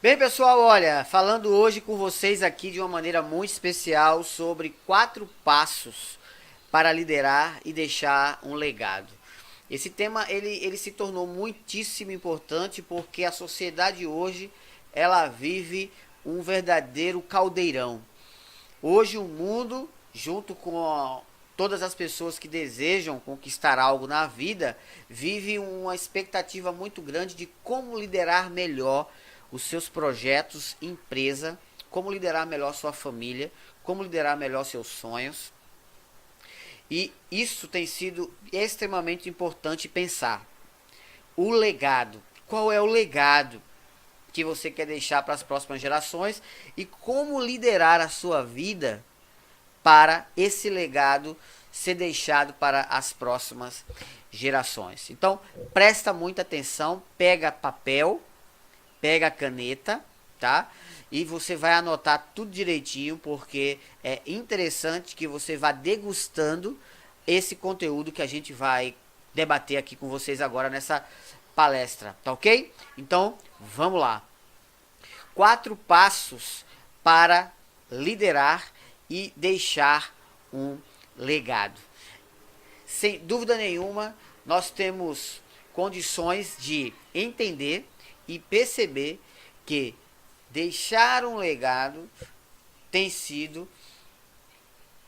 Bem, pessoal, olha, falando hoje com vocês aqui de uma maneira muito especial sobre 4 passos para liderar e deixar um legado. Esse tema ele se tornou muitíssimo importante porque a sociedade hoje ela vive um verdadeiro caldeirão. Hoje o mundo, junto com todas as pessoas que desejam conquistar algo na vida, vive uma expectativa muito grande de como liderar melhor os seus projetos, empresa, como liderar melhor sua família, como liderar melhor seus sonhos. E isso tem sido extremamente importante pensar. O legado. Qual é o legado que você quer deixar para as próximas gerações e como liderar a sua vida para esse legado ser deixado para as próximas gerações. Então, presta muita atenção, pega papel, pega a caneta, tá? E você vai anotar tudo direitinho, porque é interessante que você vá degustando esse conteúdo que a gente vai debater aqui com vocês agora nessa palestra, tá ok? Então, vamos lá. 4 passos para liderar e deixar um legado. Sem dúvida nenhuma, nós temos condições de entender e perceber que deixar um legado tem sido,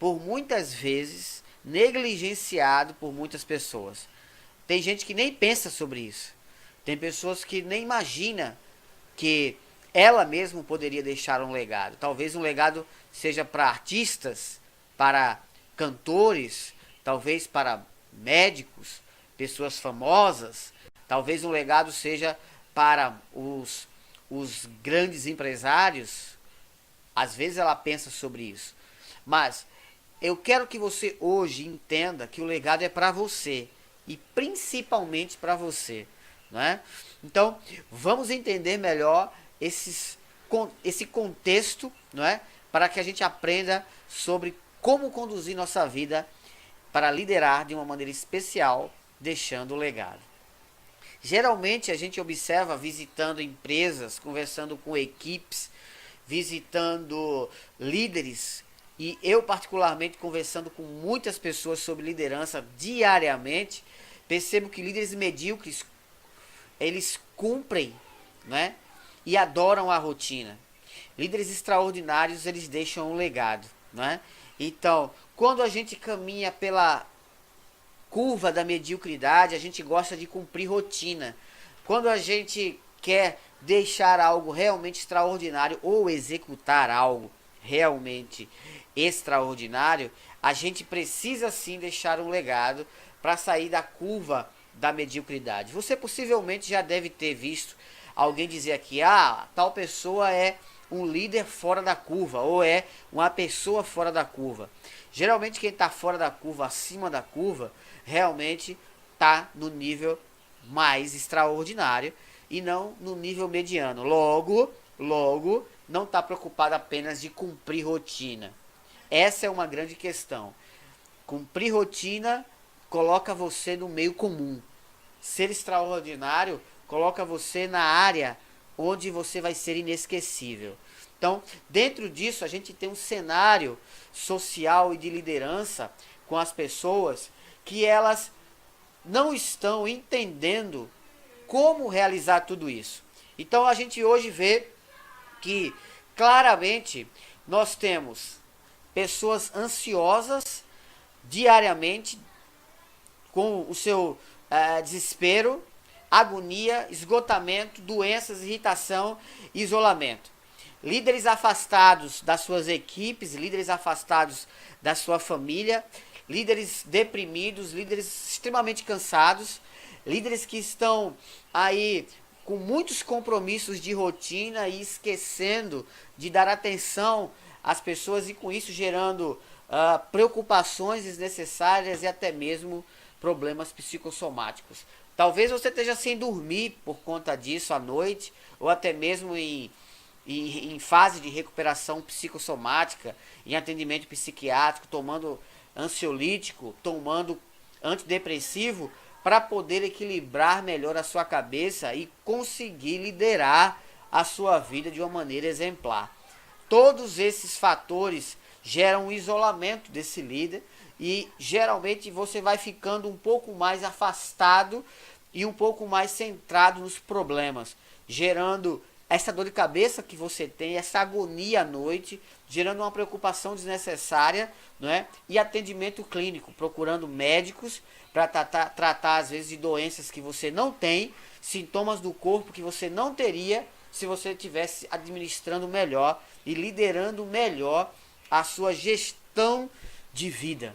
por muitas vezes, negligenciado por muitas pessoas. Tem gente que nem pensa sobre isso. Tem pessoas que nem imagina que ela mesma poderia deixar um legado. Talvez um legado seja para artistas, para cantores, talvez para médicos, pessoas famosas. Talvez um legado seja para os grandes empresários. Às vezes ela pensa sobre isso. Mas eu quero que você hoje entenda que o legado é para você. E principalmente para você. Não é? Então, vamos entender melhor esse contexto, não é? Para que a gente aprenda sobre como conduzir nossa vida para liderar de uma maneira especial, deixando o legado. Geralmente a gente observa visitando empresas, conversando com equipes, visitando líderes, e eu particularmente conversando com muitas pessoas sobre liderança diariamente, percebo que líderes medíocres, eles cumprem, né? E adoram a rotina. Líderes extraordinários, eles deixam um legado, né? Então, quando a gente caminha pela curva da mediocridade, a gente gosta de cumprir rotina. Quando a gente quer deixar algo realmente extraordinário ou executar algo realmente extraordinário, a gente precisa sim deixar um legado para sair da curva da mediocridade. Você possivelmente já deve ter visto alguém dizer aqui, tal pessoa é um líder fora da curva, ou é uma pessoa fora da curva. Geralmente quem está fora da curva, acima da curva, realmente está no nível mais extraordinário e não no nível mediano. Logo, não está preocupado apenas de cumprir rotina. Essa é uma grande questão. Cumprir rotina coloca você no meio comum. Ser extraordinário coloca você na área onde você vai ser inesquecível. Então, dentro disso, a gente tem um cenário social e de liderança com as pessoas que elas não estão entendendo como realizar tudo isso. Então, a gente hoje vê que, claramente, nós temos pessoas ansiosas diariamente com o seu desespero, agonia, esgotamento, doenças, irritação e isolamento. Líderes afastados das suas equipes, líderes afastados da sua família, líderes deprimidos, líderes extremamente cansados, líderes que estão aí com muitos compromissos de rotina e esquecendo de dar atenção às pessoas e com isso gerando preocupações desnecessárias e até mesmo problemas psicossomáticos. Talvez você esteja sem dormir por conta disso à noite, ou até mesmo em fase de recuperação psicossomática, em atendimento psiquiátrico, tomando ansiolítico, tomando antidepressivo, para poder equilibrar melhor a sua cabeça e conseguir liderar a sua vida de uma maneira exemplar. Todos esses fatores geram um isolamento desse líder e geralmente você vai ficando um pouco mais afastado e um pouco mais centrado nos problemas, gerando essa dor de cabeça que você tem, essa agonia à noite, gerando uma preocupação desnecessária, não é? E atendimento clínico, procurando médicos para tratar às vezes de doenças que você não tem, sintomas do corpo que você não teria se você estivesse administrando melhor e liderando melhor a sua gestão de vida.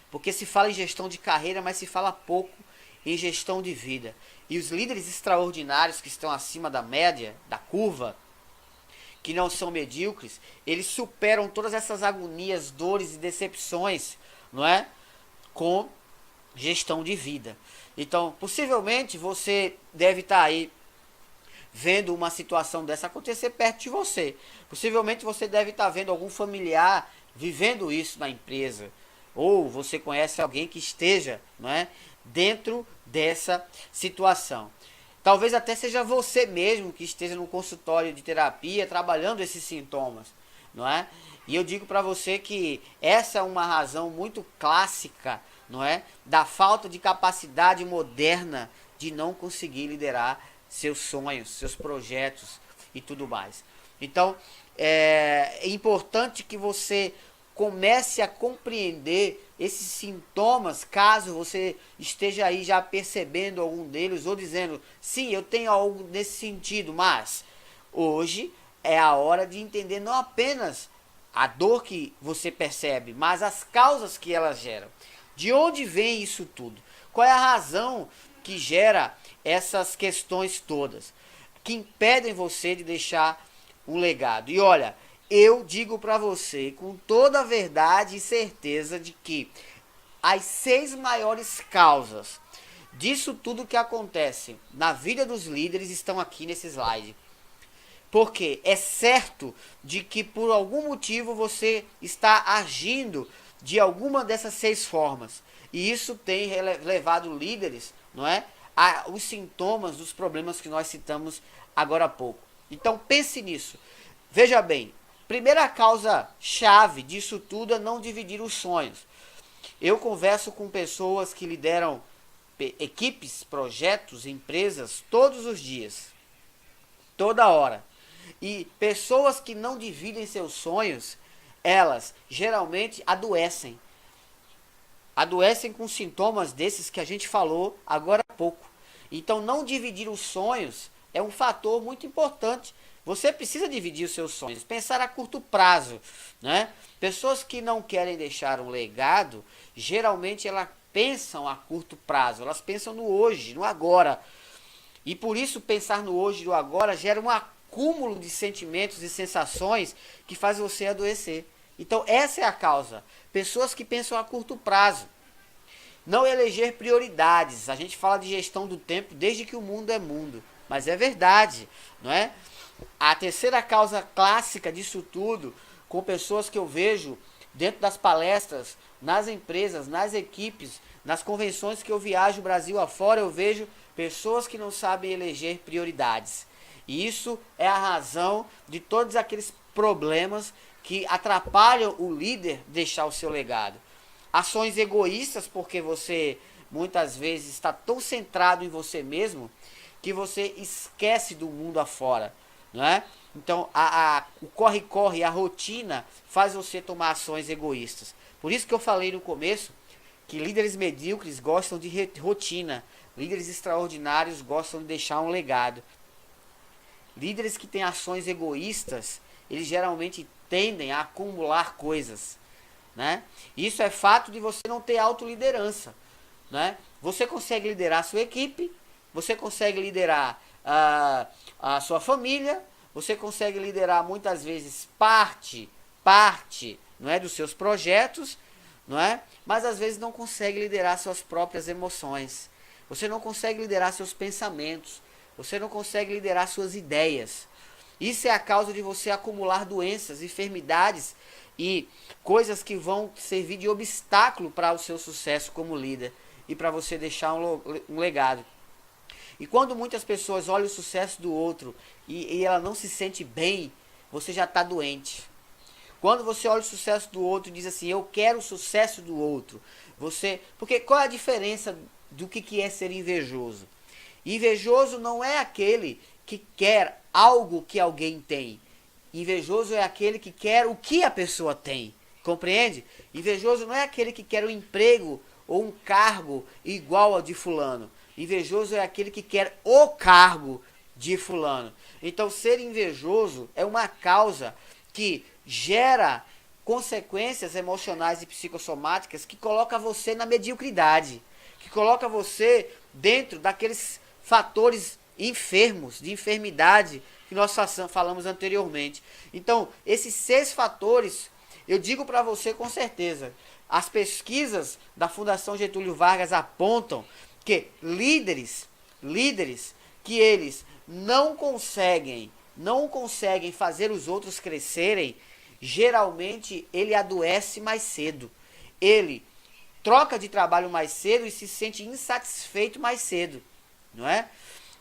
Porque se fala em gestão de carreira, mas se fala pouco em gestão de vida. E os líderes extraordinários que estão acima da média, da curva, que não são medíocres, eles superam todas essas agonias, dores e decepções, não é? Com gestão de vida. Então, possivelmente você deve estar aí vendo uma situação dessa acontecer perto de você. Possivelmente você deve estar vendo algum familiar vivendo isso na empresa. Ou você conhece alguém que esteja, não é, dentro dessa situação. Talvez até seja você mesmo que esteja no consultório de terapia trabalhando esses sintomas, não é? E eu digo para você que essa é uma razão muito clássica, não é, da falta de capacidade moderna de não conseguir liderar seus sonhos, seus projetos e tudo mais. Então, é importante que você comece a compreender esses sintomas, caso você esteja aí já percebendo algum deles ou dizendo, sim, eu tenho algo nesse sentido, mas hoje é a hora de entender não apenas a dor que você percebe, mas as causas que elas geram. De onde vem isso tudo? Qual é a razão que gera essas questões todas, que impedem você de deixar um legado? E olha, eu digo para você com toda a verdade e certeza de que as 6 maiores causas disso tudo que acontece na vida dos líderes estão aqui nesse slide. Porque é certo de que por algum motivo você está agindo de alguma dessas 6 formas. E isso tem levado líderes, não é, a os sintomas dos problemas que nós citamos agora há pouco. Então pense nisso. Veja bem, primeira causa chave disso tudo é não dividir os sonhos. Eu converso com pessoas que lideram equipes, projetos, empresas todos os dias, toda hora. E pessoas que não dividem seus sonhos, elas geralmente adoecem. Adoecem com sintomas desses que a gente falou agora há pouco. Então não dividir os sonhos é um fator muito importante. Você precisa dividir os seus sonhos, pensar a curto prazo, né? Pessoas que não querem deixar um legado, geralmente elas pensam a curto prazo, elas pensam no hoje, no agora. E por isso pensar no hoje e no agora gera um acúmulo de sentimentos e sensações que faz você adoecer. Então essa é a causa. Pessoas que pensam a curto prazo. Não eleger prioridades. A gente fala de gestão do tempo desde que o mundo é mundo. Mas é verdade, não é? A terceira causa clássica disso tudo, com pessoas que eu vejo dentro das palestras, nas empresas, nas equipes, nas convenções que eu viajo Brasil afora, eu vejo pessoas que não sabem eleger prioridades. E isso é a razão de todos aqueles problemas que atrapalham o líder deixar o seu legado. Ações egoístas, porque você muitas vezes está tão centrado em você mesmo que você esquece do mundo afora, não é? Então o corre-corre, a rotina faz você tomar ações egoístas. Por isso que eu falei no começo que líderes medíocres gostam de rotina, líderes extraordinários gostam de deixar um legado. Líderes que têm ações egoístas, eles geralmente tendem a acumular coisas, né? Isso é fato de você não ter autoliderança, né? Você consegue liderar a sua equipe, você consegue liderar a sua família, você consegue liderar muitas vezes parte, não é, dos seus projetos, não é? Mas às vezes não consegue liderar suas próprias emoções. Você não consegue liderar seus pensamentos. Você não consegue liderar suas ideias. Isso é a causa de você acumular doenças, enfermidades e coisas que vão servir de obstáculo para o seu sucesso como líder e para você deixar um legado. E quando muitas pessoas olham o sucesso do outro e ela não se sente bem, você já está doente. Quando você olha o sucesso do outro e diz assim, eu quero o sucesso do outro, porque qual é a diferença do que é ser invejoso? Invejoso não é aquele que quer algo que alguém tem. Invejoso é aquele que quer o que a pessoa tem. Compreende? Invejoso não é aquele que quer um emprego ou um cargo igual ao de fulano. Invejoso é aquele que quer o cargo de fulano. Então, ser invejoso é uma causa que gera consequências emocionais e psicossomáticas que coloca você na mediocridade, que coloca você dentro daqueles fatores enfermos, de enfermidade que nós falamos anteriormente. Então, esses 6 fatores, eu digo para você com certeza, as pesquisas da Fundação Getúlio Vargas apontam que líderes que eles não conseguem fazer os outros crescerem, geralmente ele adoece mais cedo. Ele troca de trabalho mais cedo e se sente insatisfeito mais cedo, não é?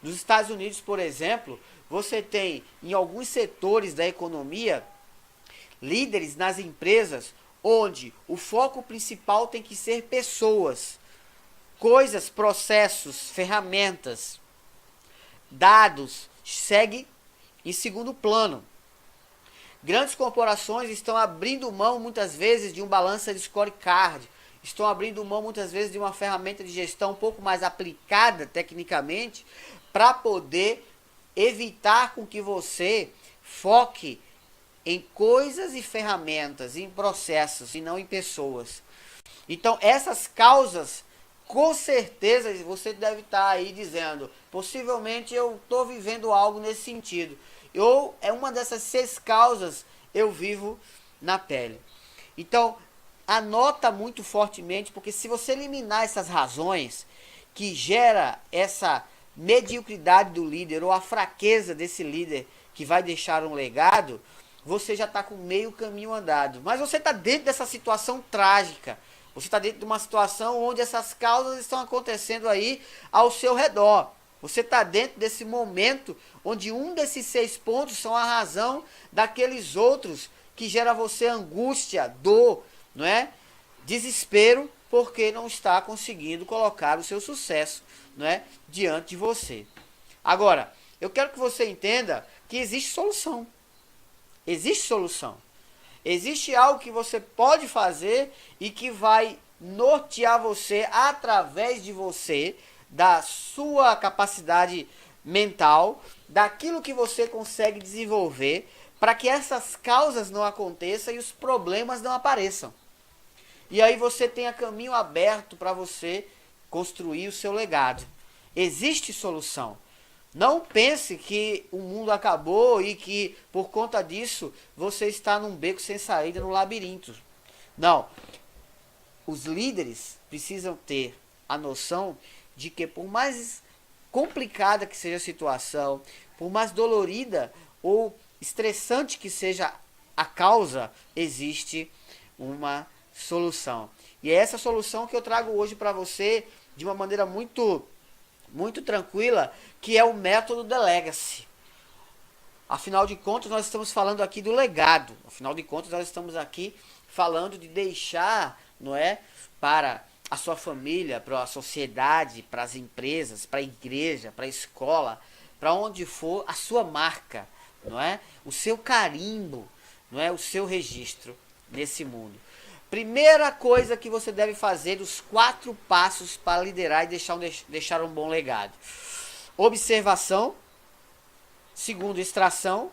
Nos Estados Unidos, por exemplo, você tem em alguns setores da economia líderes nas empresas onde o foco principal tem que ser pessoas, coisas, processos, ferramentas, dados, segue em segundo plano. Grandes corporações estão abrindo mão muitas vezes de um balança de scorecard, estão abrindo mão muitas vezes de uma ferramenta de gestão um pouco mais aplicada tecnicamente para poder evitar com que você foque em coisas e ferramentas, em processos e não em pessoas. Então essas causas, com certeza você deve estar aí dizendo, possivelmente eu estou vivendo algo nesse sentido. Ou é uma dessas 6 causas eu vivo na pele. Então, anota muito fortemente, porque se você eliminar essas razões que gera essa mediocridade do líder ou a fraqueza desse líder que vai deixar um legado, você já está com meio caminho andado. Mas você está dentro dessa situação trágica. Você está dentro de uma situação onde essas causas estão acontecendo aí ao seu redor. Você está dentro desse momento onde um desses 6 pontos são a razão daqueles outros que gera você angústia, dor, não é? Desespero, porque não está conseguindo colocar o seu sucesso, não é, diante de você. Agora, eu quero que você entenda que existe solução. Existe solução. Existe algo que você pode fazer e que vai nortear você através de você, da sua capacidade mental, daquilo que você consegue desenvolver para que essas causas não aconteçam e os problemas não apareçam. E aí você tenha caminho aberto para você construir o seu legado. Existe solução. Não pense que o mundo acabou e que por conta disso você está num beco sem saída, no labirinto. Não. Os líderes precisam ter a noção de que por mais complicada que seja a situação, por mais dolorida ou estressante que seja a causa, existe uma solução. E é essa solução que eu trago hoje para você de uma maneira muito tranquila, que é o método The Legacy. Afinal de contas, nós estamos falando aqui do legado. Afinal de contas, nós estamos aqui falando de deixar, não é, para a sua família, para a sociedade, para as empresas, para a igreja, para a escola, para onde for, a sua marca, não é? O seu carimbo, não é? O seu registro nesse mundo. Primeira coisa que você deve fazer, os 4 passos para liderar e deixar um bom legado. Observação. Segundo, extração.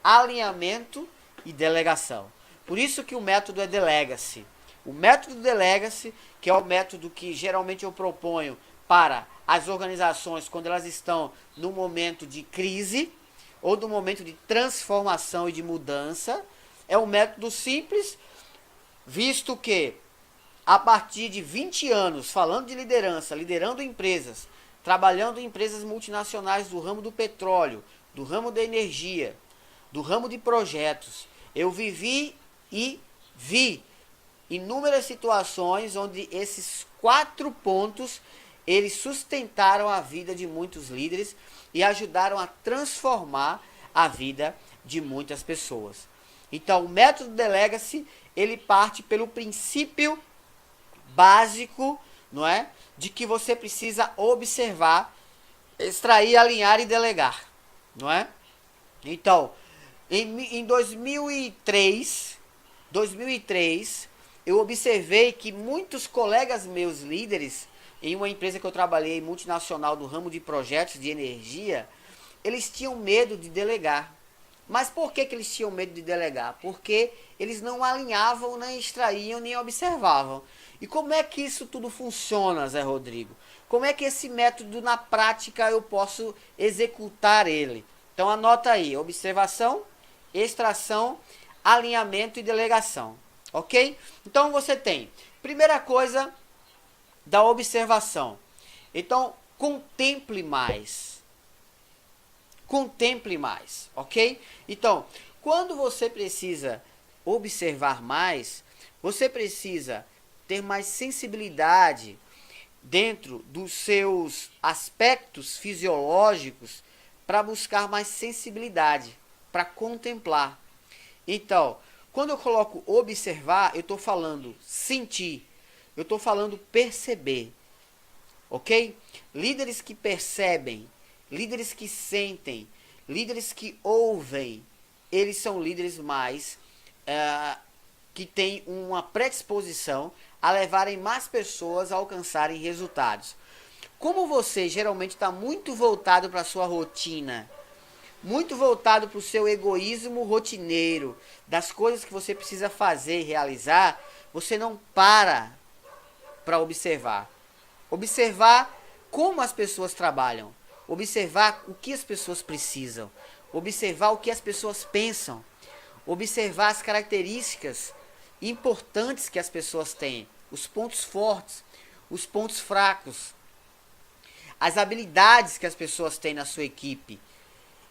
Alinhamento e delegação. Por isso que o método é The Legacy. O método The Legacy, que é o método que geralmente eu proponho para as organizações quando elas estão no momento de crise ou no momento de transformação e de mudança, é um método simples, visto que a partir de 20 anos falando de liderança, liderando empresas, trabalhando em empresas multinacionais do ramo do petróleo, do ramo da energia, do ramo de projetos, eu vivi e vi inúmeras situações onde esses 4 pontos eles sustentaram a vida de muitos líderes e ajudaram a transformar a vida de muitas pessoas. Então, o método Delega-se, ele parte pelo princípio básico, não é? De que você precisa observar, extrair, alinhar e delegar, não é? Então, em 2003, eu observei que muitos colegas meus líderes, em uma empresa que eu trabalhei, multinacional do ramo de projetos de energia, eles tinham medo de delegar. Mas por que eles tinham medo de delegar? Porque eles não alinhavam, nem extraíam, nem observavam. E como é que isso tudo funciona, Zé Rodrigo? Como é que esse método, na prática, eu posso executar ele? Então anota aí, observação, extração, alinhamento e delegação. Ok? Então você tem, primeira coisa, da observação. Então, contemple mais. Contemple mais, ok? Então, quando você precisa observar mais, você precisa ter mais sensibilidade dentro dos seus aspectos fisiológicos para buscar mais sensibilidade, para contemplar. Então, quando eu coloco observar, eu estou falando sentir, eu estou falando perceber, ok? Líderes que percebem, líderes que sentem, líderes que ouvem, eles são líderes mais que têm uma predisposição a levarem mais pessoas a alcançarem resultados. Como você geralmente está muito voltado para a sua rotina, muito voltado para o seu egoísmo rotineiro, das coisas que você precisa fazer e realizar, você não para observar. Observar como as pessoas trabalham. Observar o que as pessoas precisam. Observar o que as pessoas pensam. Observar as características importantes que as pessoas têm. Os pontos fortes, os pontos fracos. As habilidades que as pessoas têm na sua equipe.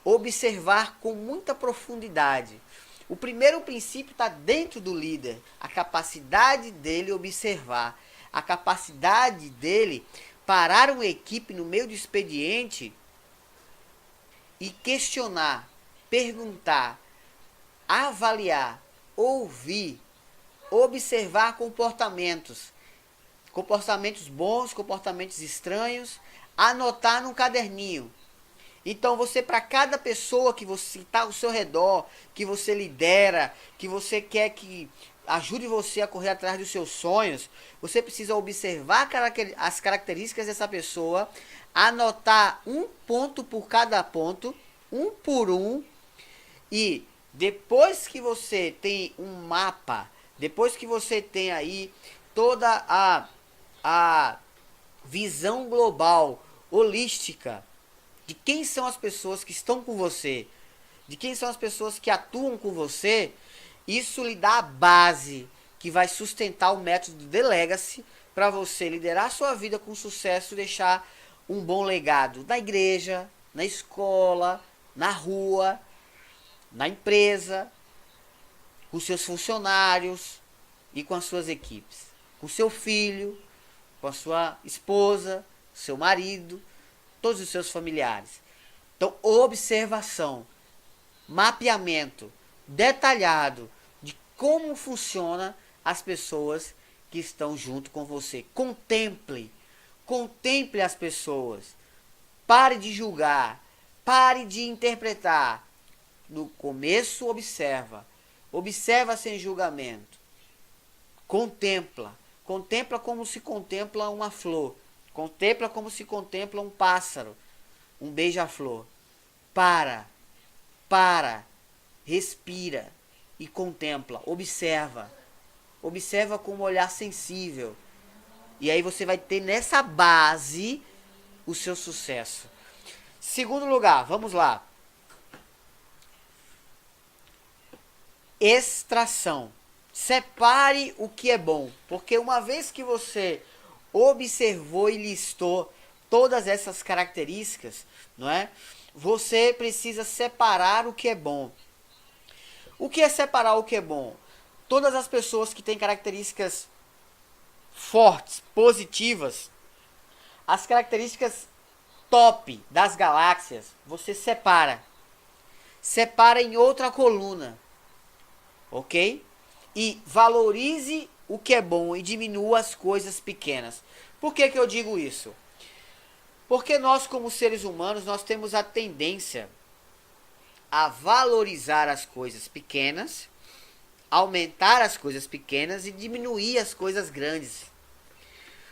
Observar com muita profundidade. O primeiro princípio está dentro do líder. A capacidade dele observar. A capacidade dele parar uma equipe no meio do expediente e questionar, perguntar, avaliar, ouvir, observar comportamentos. Comportamentos bons, comportamentos estranhos, anotar num caderninho. Então você, para cada pessoa que você está ao seu redor, que você lidera, que você quer que ajude você a correr atrás dos seus sonhos, você precisa observar as características dessa pessoa, anotar um ponto por cada ponto, um por um, e depois que você tem um mapa, depois que você tem aí toda a visão global, holística, de quem são as pessoas que estão com você, de quem são as pessoas que atuam com você, isso lhe dá a base que vai sustentar o método Delega-se para você liderar a sua vida com sucesso e deixar um bom legado na igreja, na escola, na rua, na empresa, com seus funcionários e com as suas equipes. Com seu filho, com a sua esposa, seu marido, todos os seus familiares. Então, observação, mapeamento detalhado de como funciona as pessoas que estão junto com você. Contemple as pessoas. Pare de julgar, pare de interpretar. No começo, observa sem julgamento. Contempla como se contempla uma flor. Contempla como se contempla um pássaro, um beija-flor. Para, respira e contempla, observa. Observa com um olhar sensível. E aí você vai ter nessa base o seu sucesso. Segundo lugar, vamos lá. Extração. Separe o que é bom, porque uma vez que você observou e listou todas essas características, não é? Você precisa separar o que é bom. O que é separar o que é bom? Todas as pessoas que têm características fortes, positivas, as características top das galáxias, você separa. Separa em outra coluna. Ok? E valorize o que é bom e diminua as coisas pequenas. Por que eu digo isso? Porque nós, como seres humanos, nós temos a tendência a valorizar as coisas pequenas, aumentar as coisas pequenas e diminuir as coisas grandes.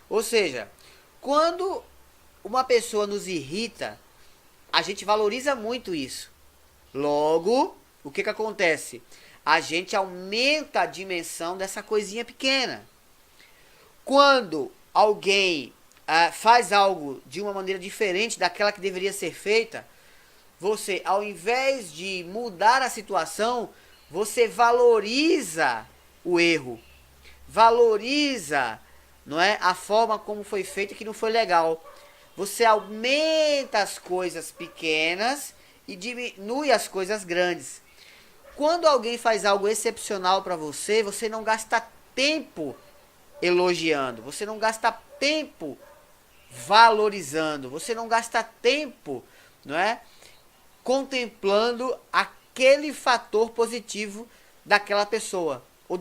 Ou seja, quando uma pessoa nos irrita, a gente valoriza muito isso. Logo, o que acontece? A gente aumenta a dimensão dessa coisinha pequena. Quando alguém faz algo de uma maneira diferente daquela que deveria ser feita, você, ao invés de mudar a situação, você valoriza o erro. Valoriza, não é, a forma como foi feito que não foi legal. Você aumenta as coisas pequenas e diminui as coisas grandes. Quando alguém faz algo excepcional para você, você não gasta tempo elogiando, você não gasta tempo valorizando, você não gasta tempo, não é, contemplando aquele fator positivo daquela pessoa ou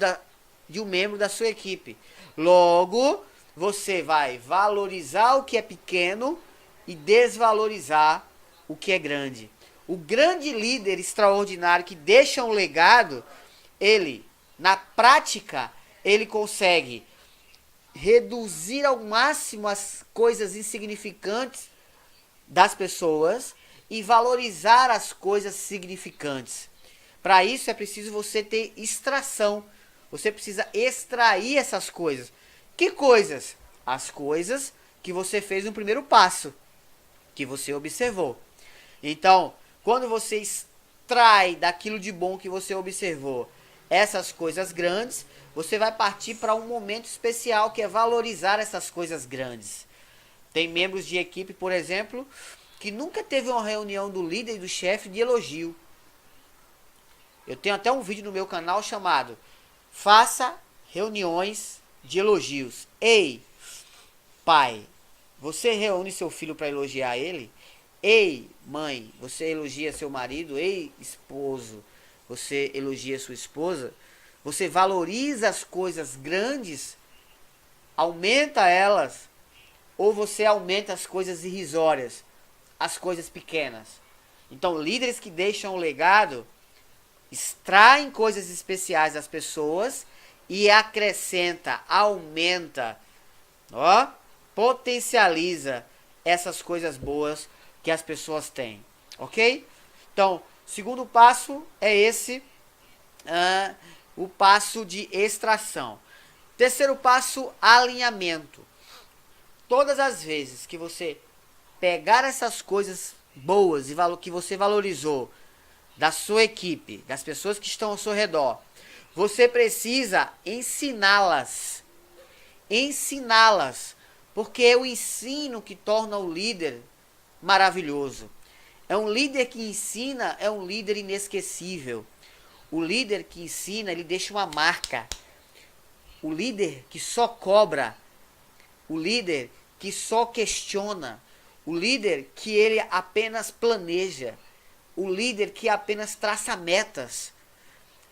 de um membro da sua equipe. Logo, você vai valorizar o que é pequeno e desvalorizar o que é grande. O grande líder extraordinário que deixa um legado, ele, na prática, ele consegue reduzir ao máximo as coisas insignificantes das pessoas e valorizar as coisas significantes. Para isso é preciso você ter extração. Você precisa extrair essas coisas. Que coisas? As coisas que você fez no primeiro passo, que você observou. Então, quando você extrai daquilo de bom que você observou essas coisas grandes, você vai partir para um momento especial, que é valorizar essas coisas grandes. Tem membros de equipe, por exemplo, que nunca teve uma reunião do líder e do chefe de elogio. Eu tenho até um vídeo no meu canal chamado Faça Reuniões de Elogios. Ei, pai, você reúne seu filho para elogiar ele? Ei, mãe, você elogia seu marido? Ei, esposo, você elogia sua esposa? Você valoriza as coisas grandes? Aumenta elas? Ou você aumenta as coisas irrisórias? As coisas pequenas? Então, líderes que deixam um legado extraem coisas especiais das pessoas e acrescenta, aumenta, ó, potencializa essas coisas boas que as pessoas têm, ok? Então, segundo passo é esse, o passo de extração. Terceiro passo, alinhamento. Todas as vezes que você pegar essas coisas boas e que você valorizou da sua equipe, das pessoas que estão ao seu redor, você precisa ensiná-las. Ensiná-las. Porque é o ensino que torna o líder maravilhoso. É um líder que ensina, é um líder inesquecível. O líder que ensina, ele deixa uma marca. O líder que só cobra, o líder que só questiona, o líder que ele apenas planeja, o líder que apenas traça metas,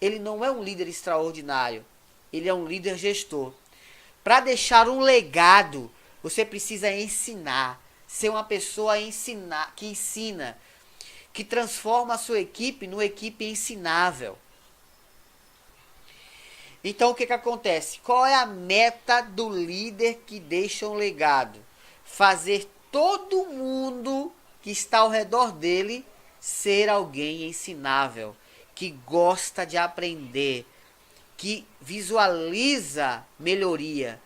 ele não é um líder extraordinário, ele é um líder gestor. Para deixar um legado, você precisa ensinar, ser uma pessoa que ensina, que transforma a sua equipe numa equipe ensinável. Então, o que acontece? Qual é a meta do líder que deixa um legado? Fazer todo mundo que está ao redor dele ser alguém ensinável, que gosta de aprender, que visualiza melhoria,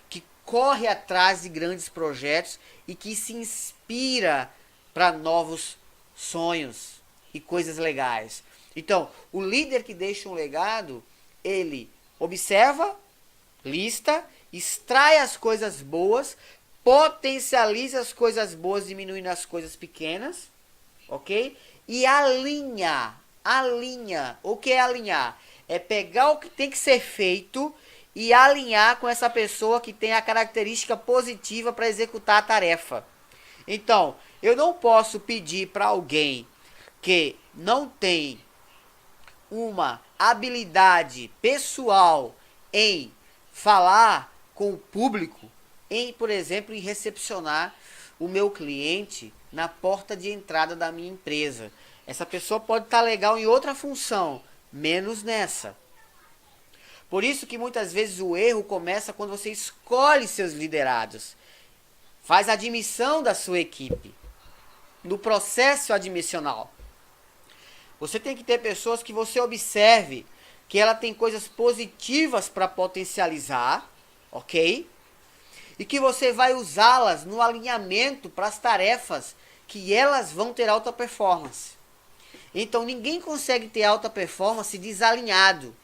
que corre atrás de grandes projetos e que se inspira para novos sonhos e coisas legais. Então, o líder que deixa um legado, ele observa, lista, extrai as coisas boas, potencializa as coisas boas, diminuindo as coisas pequenas, ok? E alinha. O que é alinhar? É pegar o que tem que ser feito e alinhar com essa pessoa que tem a característica positiva para executar a tarefa. Então, eu não posso pedir para alguém que não tem uma habilidade pessoal em falar com o público, em, por exemplo, em recepcionar o meu cliente na porta de entrada da minha empresa. Essa pessoa pode estar legal em outra função, menos nessa. Por isso que muitas vezes o erro começa quando você escolhe seus liderados. Faz a admissão da sua equipe. No processo admissional. Você tem que ter pessoas que você observe que ela tem coisas positivas para potencializar, ok? E que você vai usá-las no alinhamento para as tarefas que elas vão ter alta performance. Então ninguém consegue ter alta performance desalinhado.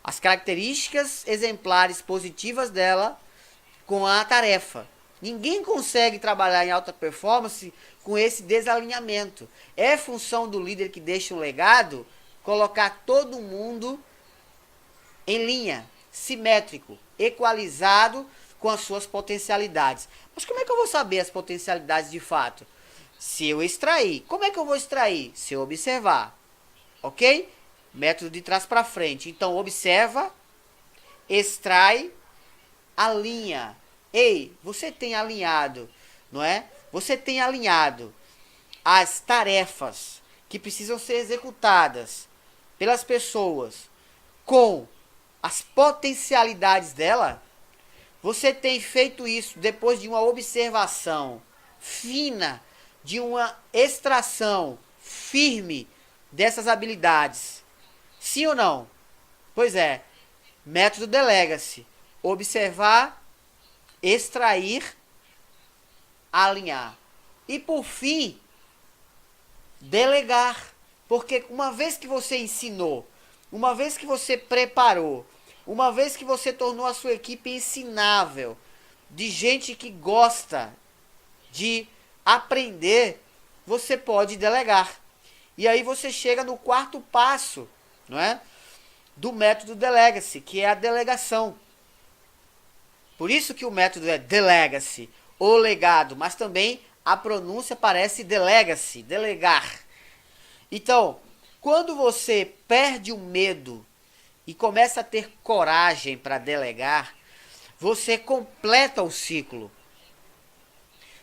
As características exemplares positivas dela com a tarefa. Ninguém consegue trabalhar em alta performance com esse desalinhamento. É função do líder que deixa um legado colocar todo mundo em linha, simétrico, equalizado com as suas potencialidades. Mas como é que eu vou saber as potencialidades de fato? Se eu extrair. Como é que eu vou extrair? Se eu observar. Ok? Método de trás para frente. Então, observa, extrai, alinha. Ei, você tem alinhado, não é? Você tem alinhado as tarefas que precisam ser executadas pelas pessoas com as potencialidades dela? Você tem feito isso depois de uma observação fina, de uma extração firme dessas habilidades? Sim ou não? Pois é, método delega-se. Observar, extrair, alinhar. E por fim, delegar. Porque uma vez que você ensinou, uma vez que você preparou, uma vez que você tornou a sua equipe ensinável, de gente que gosta de aprender, você pode delegar. E aí você chega no quarto passo, não é? Do método delega-se, que é a delegação. Por isso que o método é delega-se, o legado, mas também a pronúncia parece delega-se, delegar. Então, quando você perde o medo e começa a ter coragem para delegar, você completa o ciclo.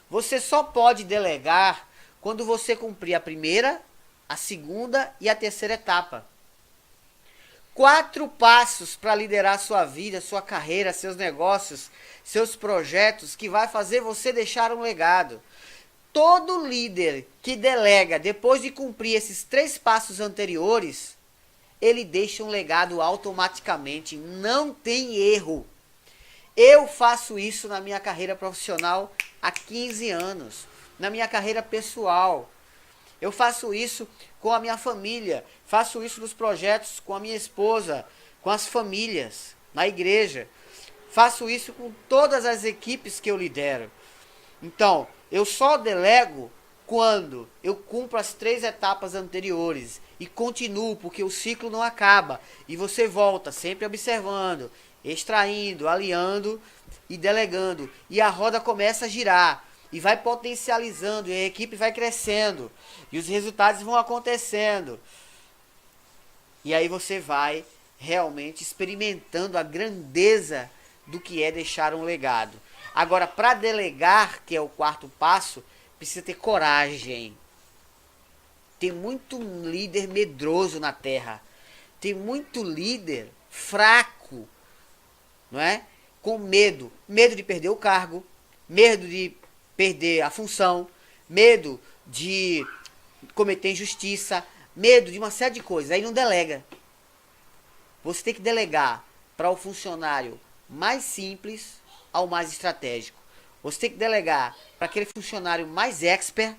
Você só pode delegar quando você cumprir a primeira, a segunda e a terceira etapa. 4 passos para liderar sua vida, sua carreira, seus negócios, seus projetos, que vai fazer você deixar um legado. Todo líder que delega depois de cumprir esses 3 passos anteriores, ele deixa um legado automaticamente. Não tem erro. Eu faço isso na minha carreira profissional há 15 anos. Na minha carreira pessoal. Eu faço isso com a minha família. Faço isso nos projetos com a minha esposa, com as famílias, na igreja. Faço isso com todas as equipes que eu lidero. Então, eu só delego quando eu cumpro as 3 etapas anteriores e continuo, porque o ciclo não acaba. E você volta sempre observando, extraindo, alinhando e delegando. E a roda começa a girar e vai potencializando, e a equipe vai crescendo e os resultados vão acontecendo. E aí você vai realmente experimentando a grandeza do que é deixar um legado. Agora, para delegar, que é o quarto passo, precisa ter coragem. Tem muito líder medroso na terra. Tem muito líder fraco, não é? Com medo. Medo de perder o cargo, medo de perder a função, medo de cometer injustiça, medo de uma série de coisas. Aí não delega. Você tem que delegar para o funcionário mais simples ao mais estratégico. Você tem que delegar para aquele funcionário mais expert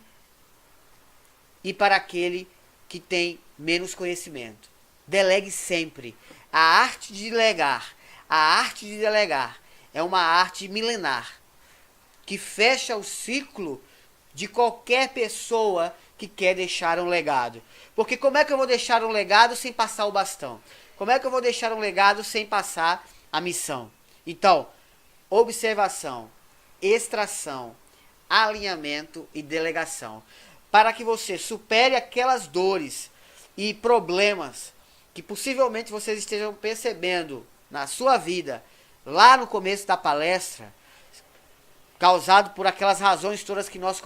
e para aquele que tem menos conhecimento. Delegue sempre. A arte de delegar, é uma arte milenar que fecha o ciclo de qualquer pessoa que quer deixar um legado. Porque como é que eu vou deixar um legado sem passar o bastão? Como é que eu vou deixar um legado sem passar a missão? Então, observação, extração, alinhamento e delegação. Para que você supere aquelas dores e problemas que possivelmente vocês estejam percebendo na sua vida, lá no começo da palestra, causado por aquelas razões todas que nós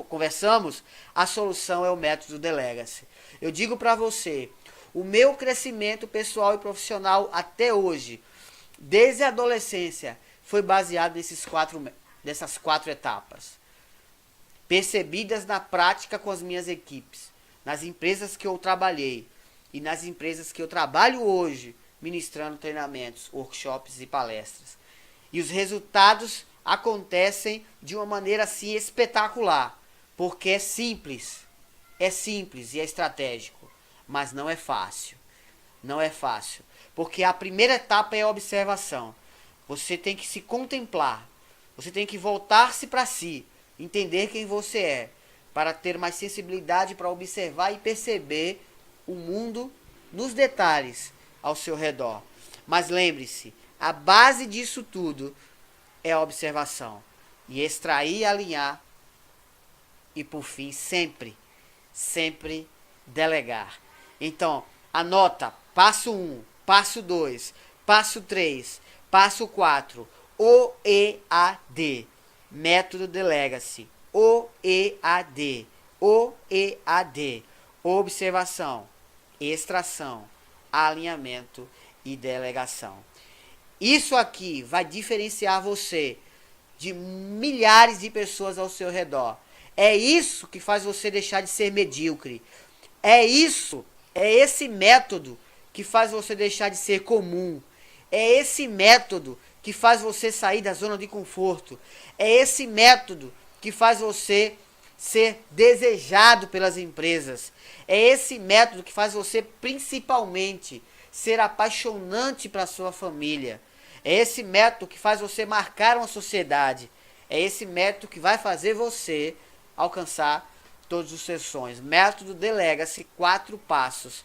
conversamos, a solução é o método Delega-se. Eu digo para você, o meu crescimento pessoal e profissional até hoje, desde a adolescência, foi baseado nessas quatro etapas, percebidas na prática com as minhas equipes, nas empresas que eu trabalhei e nas empresas que eu trabalho hoje, ministrando treinamentos, workshops e palestras. E os resultados acontecem de uma maneira assim espetacular, porque é simples e é estratégico, mas não é fácil. Não é fácil, porque a primeira etapa é a observação. Você tem que se contemplar, você tem que voltar-se para si, entender quem você é, para ter mais sensibilidade para observar e perceber o mundo nos detalhes ao seu redor. Mas lembre-se, a base disso tudo é a observação. E extrair, alinhar e, por fim, sempre delegar. Então, anota, passo 1, passo 2, passo 3, passo 4, OEAD, método Delega-se, OEAD, observação, extração, alinhamento e delegação. Isso aqui vai diferenciar você de milhares de pessoas ao seu redor. É isso que faz você deixar de ser medíocre. É esse método que faz você deixar de ser comum. É esse método que faz você sair da zona de conforto. É esse método que faz você ser desejado pelas empresas. É esse método que faz você, principalmente, ser apaixonante para a sua família. É esse método que faz você marcar uma sociedade. É esse método que vai fazer você alcançar todos os seus sonhos. Método Delega-se, 4 passos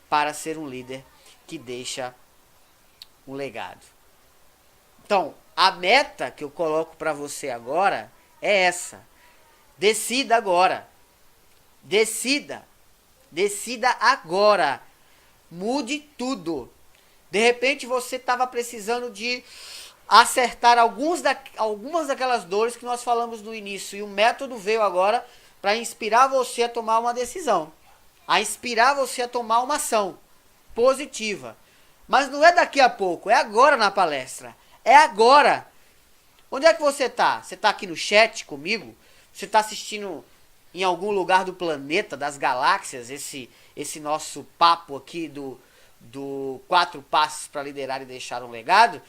para ser um líder que deixa um legado. Então, a meta que eu coloco para você agora é essa. Decida agora. Decida agora. Mude tudo. De repente você estava precisando de acertar algumas daquelas dores que nós falamos no início. E o método veio agora para inspirar você a tomar uma decisão. A inspirar você a tomar uma ação positiva. Mas não é daqui a pouco, é agora na palestra. É agora. Onde é que você está? Você está aqui no chat comigo? Você está assistindo em algum lugar do planeta, das galáxias, esse nosso papo aqui do 4 passos para liderar e deixar um legado?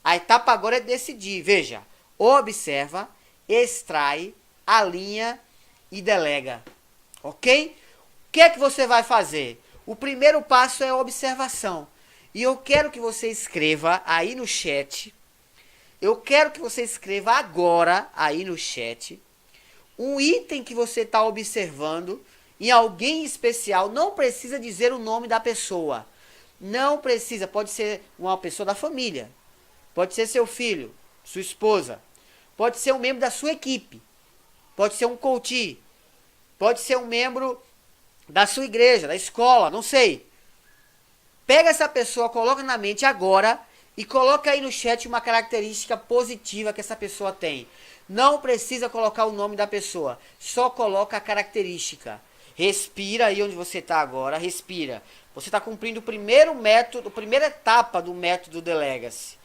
A etapa agora é decidir. Veja, observa, extrai, alinha e delega. Ok? O que é que você vai fazer? O primeiro passo é a observação. E eu quero que você escreva aí no chat. Eu quero que você escreva agora aí no chat um item que você está observando em alguém especial. Não precisa dizer o nome da pessoa. Não precisa. Pode ser uma pessoa da família. Pode ser seu filho, sua esposa. Pode ser um membro da sua equipe. Pode ser um coach. Pode ser um membro da sua igreja, da escola, não sei. Pega essa pessoa, coloca na mente agora e coloca aí no chat uma característica positiva que essa pessoa tem. Não precisa colocar o nome da pessoa, só coloca a característica. Respira aí onde você está agora, respira. Você está cumprindo o primeiro método, a primeira etapa do método Delega-se.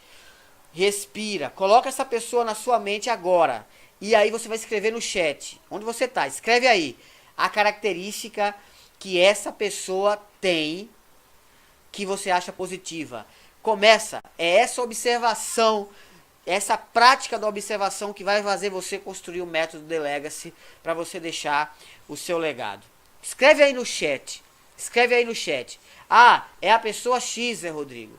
Respira, coloca essa pessoa na sua mente agora. E aí você vai escrever no chat, onde você está, escreve aí a característica que essa pessoa tem, que você acha positiva. Começa, é essa observação, essa prática da observação que vai fazer você construir o método Delega-se para você deixar o seu legado. Escreve aí no chat, Ah, é a pessoa X, Rodrigo.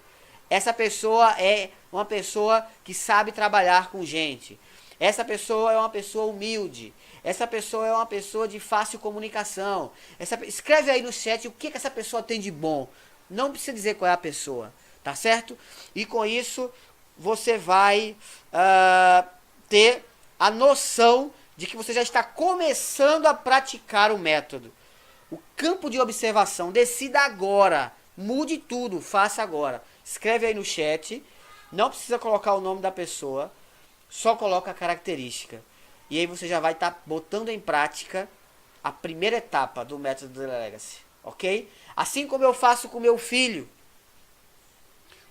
Essa pessoa é uma pessoa que sabe trabalhar com gente. Essa pessoa é uma pessoa humilde. Essa pessoa é uma pessoa de fácil comunicação. Escreve aí no chat o que essa pessoa tem de bom. Não precisa dizer qual é a pessoa, tá certo? E com isso, você vai ter a noção de que você já está começando a praticar o método. O campo de observação, decida agora, mude tudo, faça agora. Escreve aí no chat, não precisa colocar o nome da pessoa, só coloca a característica. E aí você já vai estar botando em prática a primeira etapa do método The Legacy, ok? Assim como eu faço com meu filho.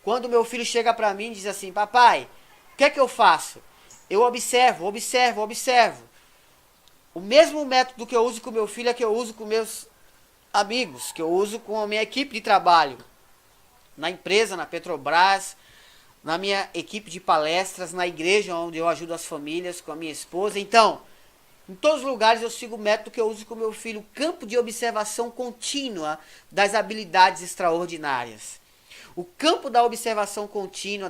Quando meu filho chega para mim e diz assim, papai, o que é que eu faço? Eu observo. O mesmo método que eu uso com meu filho é que eu uso com meus amigos, que eu uso com a minha equipe de trabalho. Na empresa, na Petrobras, na minha equipe de palestras, na igreja onde eu ajudo as famílias com a minha esposa. Então, em todos os lugares eu sigo o método que eu uso com meu filho, campo de observação contínua das habilidades extraordinárias. O campo da observação contínua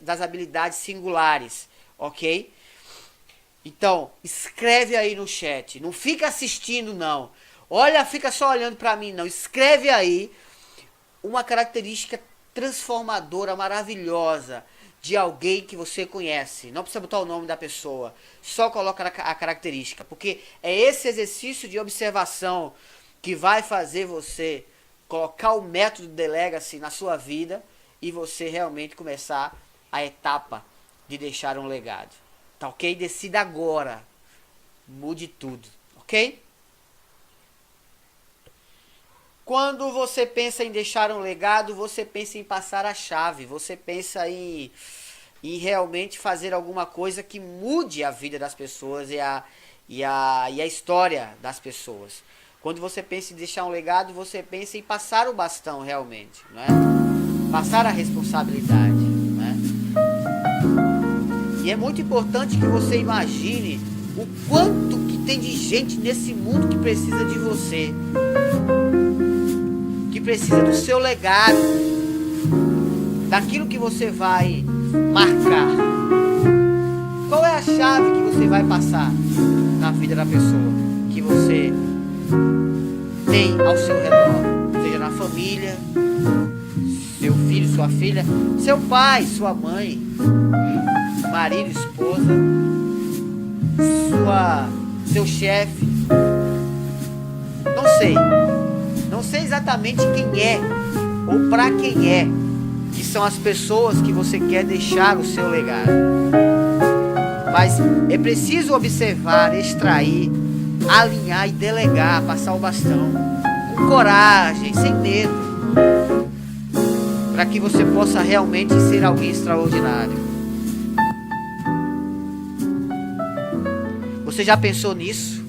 das habilidades singulares, ok? Então, escreve aí no chat, não fica assistindo não. Olha, fica só olhando para mim não, escreve aí uma característica transformadora, maravilhosa de alguém que você conhece. Não precisa botar o nome da pessoa, só coloca a característica, porque é esse exercício de observação que vai fazer você colocar o método The Legacy na sua vida e você realmente começar a etapa de deixar um legado. Tá ok? Decida agora. Mude tudo. Ok? Quando você pensa em deixar um legado, você pensa em passar a chave. Você pensa em realmente fazer alguma coisa que mude a vida das pessoas e a história das pessoas. Quando você pensa em deixar um legado, você pensa em passar o bastão realmente, não é? Passar a responsabilidade, não é? E é muito importante que você imagine o quanto que tem de gente nesse mundo que precisa de você, que precisa do seu legado, daquilo que você vai marcar. Qual é a chave que você vai passar na vida da pessoa que você tem ao seu redor, seja na família, seu filho, sua filha, seu pai, sua mãe, marido, esposa, seu chefe, não sei exatamente quem é ou para quem é que são as pessoas que você quer deixar o seu legado, mas é preciso observar, extrair, alinhar e delegar, passar o bastão com coragem, sem medo, para que você possa realmente ser alguém extraordinário. Você já pensou nisso?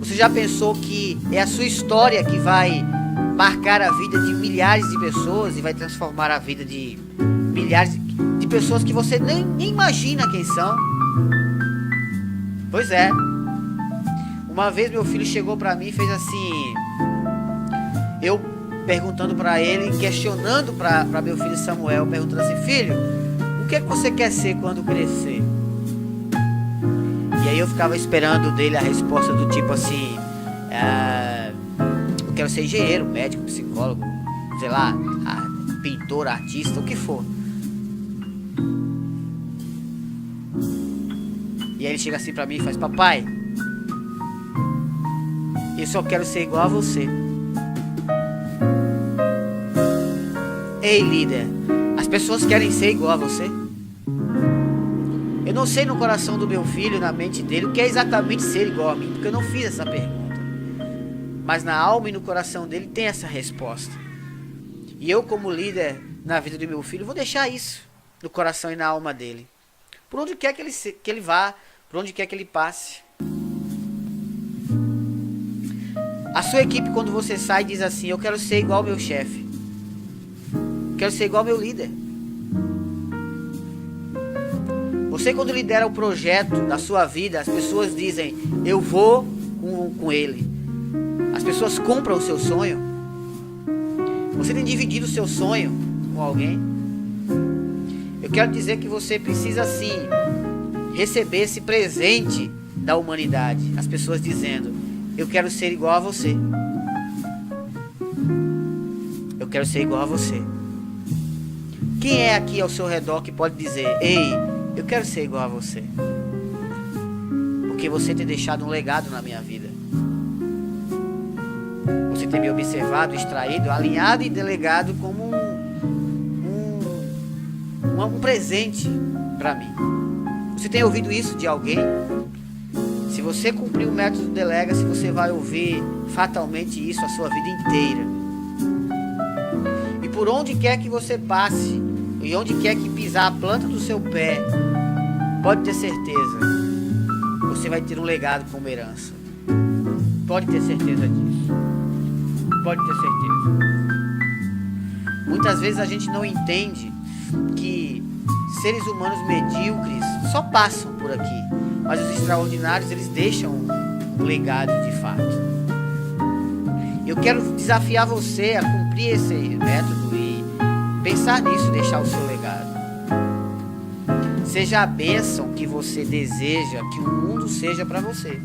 Você já pensou que é a sua história que vai marcar a vida de milhares de pessoas e vai transformar a vida de milhares de pessoas que você nem imagina quem são? Pois é. Uma vez meu filho chegou pra mim e fez assim, eu perguntando pra ele, questionando pra meu filho Samuel, perguntando assim, filho, o que é que você quer ser quando crescer? E aí eu ficava esperando dele a resposta do tipo assim, eu quero ser engenheiro, médico, psicólogo, sei lá, pintor, artista, o que for. E aí ele chega assim pra mim e faz, papai, eu só quero ser igual a você. Ei, líder, as pessoas querem ser igual a você? Eu não sei no coração do meu filho, na mente dele, o que é exatamente ser igual a mim, porque eu não fiz essa pergunta. Mas na alma e no coração dele tem essa resposta. E eu, como líder na vida do meu filho, vou deixar isso no coração e na alma dele. Por onde quer que ele vá, por onde quer que ele passe. A sua equipe, quando você sai, diz assim, eu quero ser igual ao meu chefe. Quero ser igual ao meu líder. Você, quando lidera o projeto da sua vida, as pessoas dizem, eu vou com ele. As pessoas compram o seu sonho. Você tem dividido o seu sonho com alguém. Eu quero dizer que você precisa sim receber esse presente da humanidade. As pessoas dizendo, eu quero ser igual a você. Eu quero ser igual a você. Quem é aqui ao seu redor que pode dizer, ei, eu quero ser igual a você? porque você tem deixado um legado na minha vida. Você tem me observado, extraído, alinhado e delegado como um presente para mim. Você tem ouvido isso de alguém? Se você cumprir o método Delega-se, você vai ouvir fatalmente isso a sua vida inteira. E por onde quer que você passe, e onde quer que pisar a planta do seu pé, pode ter certeza, você vai ter um legado como herança. Pode ter certeza disso. Pode ter certeza. Muitas vezes a gente não entende que seres humanos medíocres só passam por aqui, mas os extraordinários, eles deixam um legado de fato. Eu quero desafiar você a cumprir esse método e pensar nisso, deixar o seu legado. Seja a bênção que você deseja que o mundo seja para você.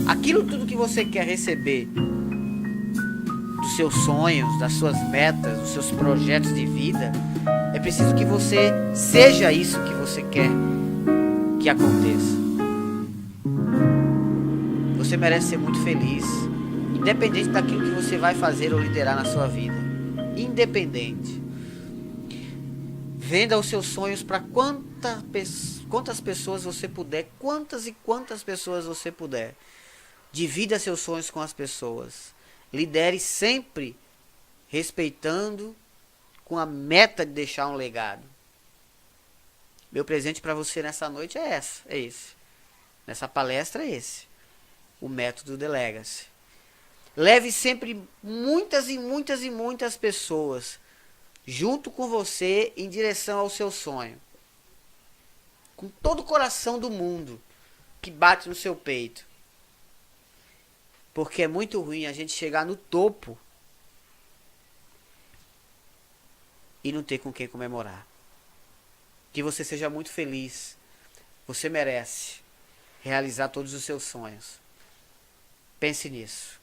Aquilo tudo que você quer receber dos seus sonhos, das suas metas, dos seus projetos de vida, é preciso que você seja isso que você quer que aconteça. Você merece ser muito feliz, independente daquilo que você vai fazer ou liderar na sua vida. Independente. Venda os seus sonhos para quantas pessoas você puder, quantas e quantas pessoas você puder. Divida seus sonhos com as pessoas. Lidere sempre respeitando, com a meta de deixar um legado. Meu presente para você nessa noite é esse. Nessa palestra é esse. O método Delega-se. Leve sempre muitas e muitas e muitas pessoas junto com você em direção ao seu sonho. Com todo o coração do mundo que bate no seu peito. Porque é muito ruim a gente chegar no topo e não ter com quem comemorar. Que você seja muito feliz. Você merece realizar todos os seus sonhos. Pense nisso.